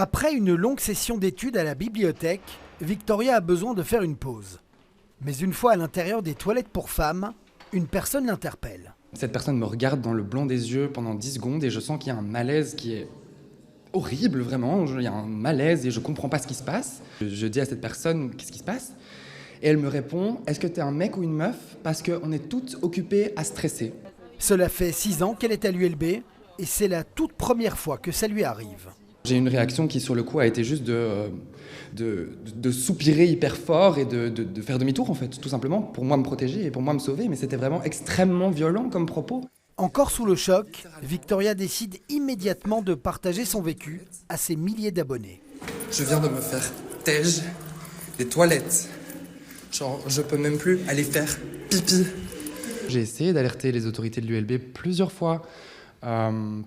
Après une longue session d'études à la bibliothèque, Victoria a besoin de faire une pause. Mais une fois à l'intérieur des toilettes pour femmes, une personne l'interpelle. Cette personne me regarde dans le blanc des yeux pendant 10 secondes et je sens qu'il y a un malaise qui est horrible, vraiment. Il y a un malaise et je ne comprends pas ce qui se passe. Je dis à cette personne, qu'est-ce qui se passe ? Et elle me répond, est-ce que tu es un mec ou une meuf ? Parce qu'on est toutes occupées à stresser. Cela fait 6 ans qu'elle est à l'ULB et c'est la toute première fois que ça lui arrive. J'ai une réaction qui, sur le coup, a été juste de soupirer hyper fort et de faire demi-tour, en fait, tout simplement, pour moi me protéger et pour moi me sauver. Mais c'était vraiment extrêmement violent comme propos. Encore sous le choc, Victoria décide immédiatement de partager son vécu à ses milliers d'abonnés. Je viens de me faire tège des toilettes. Genre, je peux même plus aller faire pipi. J'ai essayé d'alerter les autorités de l'ULB plusieurs fois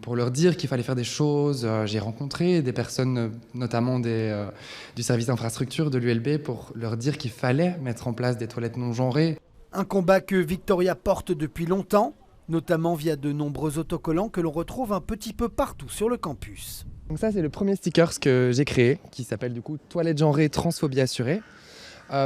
pour leur dire qu'il fallait faire des choses. J'ai rencontré des personnes, notamment du service d'infrastructure de l'ULB, pour leur dire qu'il fallait mettre en place des toilettes non genrées. Un combat que Victoria porte depuis longtemps, notamment via de nombreux autocollants que l'on retrouve un petit peu partout sur le campus. Donc ça, c'est le premier sticker que j'ai créé, qui s'appelle du coup « Toilettes genrées, transphobie assurée ».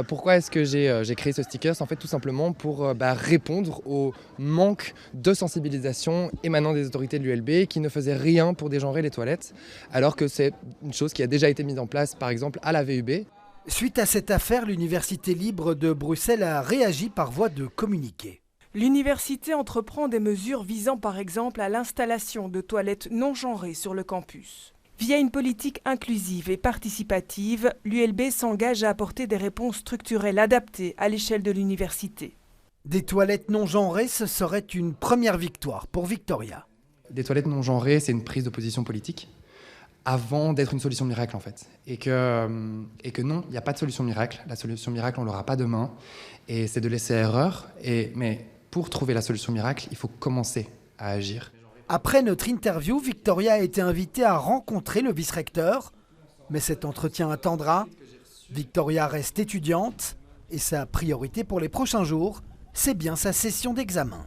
Pourquoi est-ce que j'ai créé ce sticker ? En fait, tout simplement pour répondre au manque de sensibilisation émanant des autorités de l'ULB qui ne faisaient rien pour dégenrer les toilettes, alors que c'est une chose qui a déjà été mise en place, par exemple, à la VUB. Suite à cette affaire, l'Université libre de Bruxelles a réagi par voie de communiqué. L'université entreprend des mesures visant par exemple à l'installation de toilettes non genrées sur le campus. Via une politique inclusive et participative, l'ULB s'engage à apporter des réponses structurelles adaptées à l'échelle de l'université. Des toilettes non genrées, ce serait une première victoire pour Victoria. Des toilettes non genrées, c'est une prise de position politique avant d'être une solution miracle en fait. Et que non, il n'y a pas de solution miracle. La solution miracle, on ne l'aura pas demain. Et c'est de laisser erreur. Mais pour trouver la solution miracle, il faut commencer à agir. Après notre interview, Victoria a été invitée à rencontrer le vice-recteur. Mais cet entretien attendra. Victoria reste étudiante et sa priorité pour les prochains jours, c'est bien sa session d'examen.